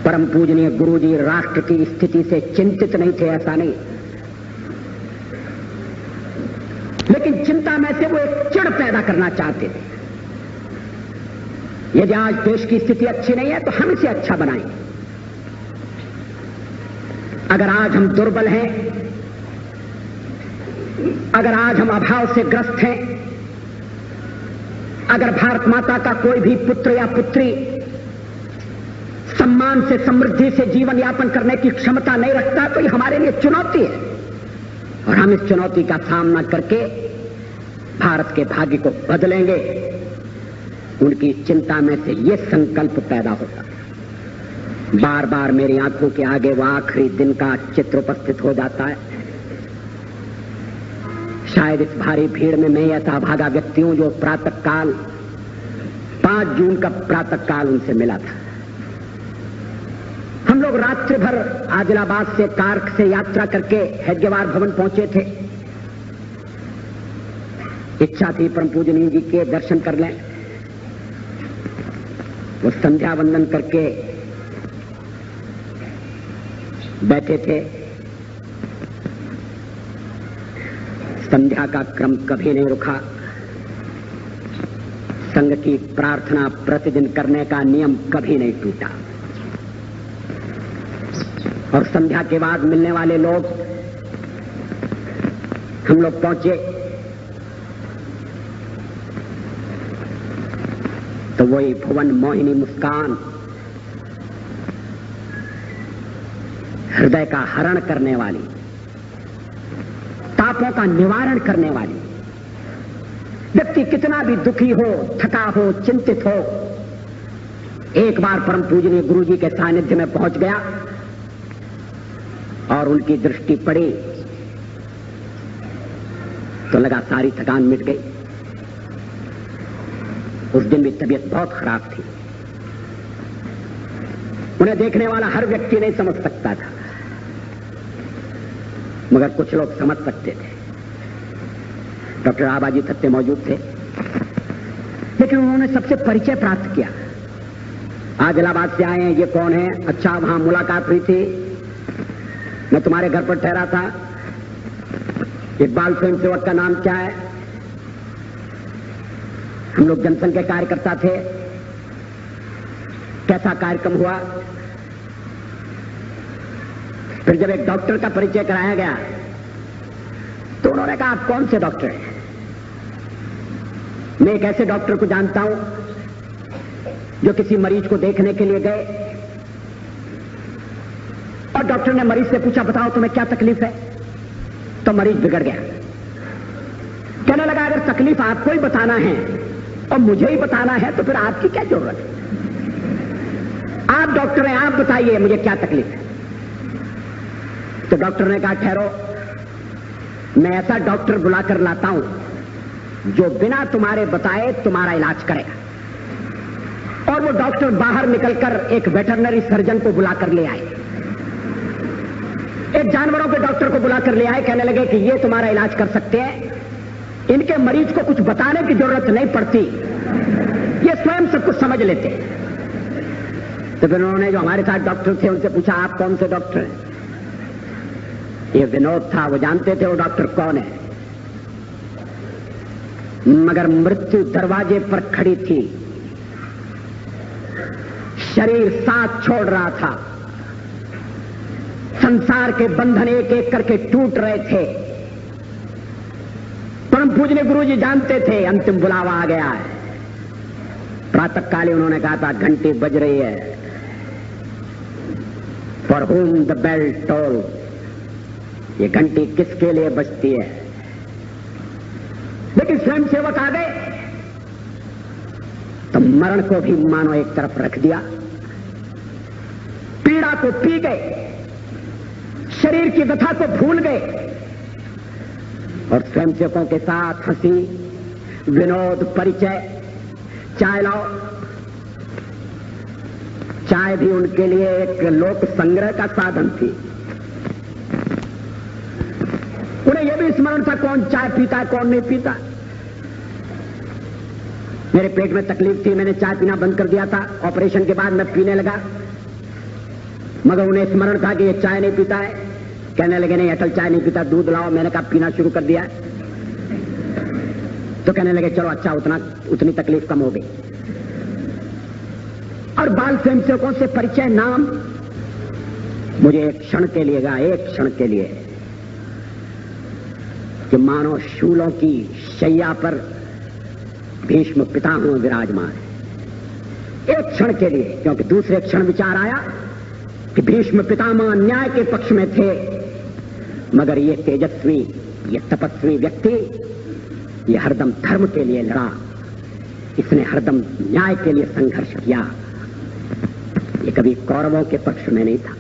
परम पूजनीय गुरुजी राष्ट्र की स्थिति से चिंतित नहीं थे, ऐसा नहीं, लेकिन चिंता में से वो एक चिढ़ पैदा करना चाहते थे। यदि आज देश की स्थिति अच्छी नहीं है तो हम इसे अच्छा बनाएं। अगर आज हम दुर्बल हैं, अगर आज हम अभाव से ग्रस्त हैं, अगर भारत माता का कोई भी पुत्र या पुत्री सम्मान से, समृद्धि से जीवन यापन करने की क्षमता नहीं रखता, तो ये हमारे लिए चुनौती है और हम इस चुनौती का सामना करके भारत के भाग्य को बदलेंगे। उनकी चिंता में से यह संकल्प पैदा होता। बार बार मेरी आंखों के आगे वो आखिरी दिन का चित्र उपस्थित हो जाता है। शायद इस भारी भीड़ में मैं ऐसा भागा व्यक्ति हूं जो प्रातःकाल 5 जून का प्रातःकाल उनसे मिला था। हम लोग रात्रि भर आदिलाबाद से कार्क से यात्रा करके हेडगेवार भवन पहुंचे थे। इच्छा थी परम पूजनीय जी के दर्शन कर लें। वो संध्या वंदन करके बैठे थे। संध्या का क्रम कभी नहीं रुका। संघ की प्रार्थना प्रतिदिन करने का नियम कभी नहीं टूटा। और संध्या के बाद मिलने वाले लोग, हम लोग पहुंचे तो वही भुवन मोहिनी मुस्कान, हृदय का हरण करने वाली, तापों का निवारण करने वाली। व्यक्ति कितना भी दुखी हो, थका हो, चिंतित हो, एक बार परम पूजनीय गुरु जी के सानिध्य में पहुंच गया और उनकी दृष्टि पड़ी तो लगा सारी थकान मिट गई। उस दिन भी तबीयत बहुत खराब थी। उन्हें देखने वाला हर व्यक्ति नहीं समझ सकता था, मगर कुछ लोग समझ सकते थे। डॉक्टर आबाजी थत्ते मौजूद थे, लेकिन उन्होंने सबसे परिचय प्राप्त किया। आदिलाबाद से आए हैं, ये कौन है? अच्छा, वहां मुलाकात हुई थी, मैं तुम्हारे घर पर ठहरा था। इकबाल स्वयं सेवक का नाम क्या है? हम लोग जनसंघ के कार्यकर्ता थे। कैसा कार्यक्रम हुआ? फिर जब एक डॉक्टर का परिचय कराया गया तो उन्होंने कहा, आप कौन से डॉक्टर हैं? मैं एक ऐसे डॉक्टर को जानता हूं जो किसी मरीज को देखने के लिए गए और डॉक्टर ने मरीज से पूछा, बताओ तुम्हें क्या तकलीफ है? तो मरीज बिगड़ गया। कहने लगा, अगर तकलीफ आपको ही बताना है और मुझे ही बताना है तो फिर आपकी क्या जरूरत है? आप डॉक्टर हैं, आप बताइए मुझे क्या तकलीफ है। तो डॉक्टर ने कहा, ठहरो, मैं ऐसा डॉक्टर बुलाकर लाता हूं जो बिना तुम्हारे बताए तुम्हारा इलाज करेगा। और वो डॉक्टर बाहर निकलकर एक वेटरनरी सर्जन को बुलाकर ले आए, एक जानवरों के डॉक्टर को बुलाकर ले आए। कहने लगे कि ये तुम्हारा इलाज कर सकते हैं, इनके मरीज को कुछ बताने की जरूरत नहीं पड़ती, ये स्वयं सब कुछ समझ लेते। तो फिर उन्होंने जो हमारे साथ डॉक्टर थे उनसे पूछा, आप कौन से डॉक्टर हैं? ये विनोद था, वो जानते थे वो डॉक्टर कौन है। मगर मृत्यु दरवाजे पर खड़ी थी, शरीर साथ छोड़ रहा था, संसार के बंधन एक एक करके टूट रहे थे। परम पूजनीय गुरु जी जानते थे अंतिम बुलावा आ गया है। प्रातःकाली उन्होंने कहा था, घंटी बज रही है। For whom the bell toll, ये घंटी किसके लिए बजती है? लेकिन स्वयं सेवक आ गए तो मरण को भी मानो एक तरफ रख दिया, पीड़ा को पी गए, शरीर की व्यथा को भूल गए और स्वयं सेवकों के साथ हंसी, विनोद, परिचय। चाय लाओ। चाय भी उनके लिए एक लोक संग्रह का साधन थी। उन्हें यह भी स्मरण था कौन चाय पीता है, कौन नहीं पीता। मेरे पेट में तकलीफ थी, मैंने चाय पीना बंद कर दिया था। ऑपरेशन के बाद मैं पीने लगा। मगर उन्हें स्मरण था कि ये चाय नहीं पीता है। कहने लगे नहीं अटल चाय नहीं पीता, दूध लाओ। मैंने कहा पीना शुरू कर दिया। तो कहने लगे चलो अच्छा, उतनी तकलीफ कम हो गई। और बाल स्वयंसेवकों से परिचय नाम मुझे एक क्षण के लिए गा, एक क्षण के लिए, कि मानो शूलों की शैया पर भीष्म पितामह विराजमान है। एक क्षण के लिए, क्योंकि दूसरे क्षण विचार आया कि भीष्म पितामह न्याय के पक्ष में थे, मगर ये तेजस्वी, ये तपस्वी व्यक्ति, ये हरदम धर्म के लिए लड़ा, इसने हरदम न्याय के लिए संघर्ष किया। ये कभी कौरवों के पक्ष में नहीं था।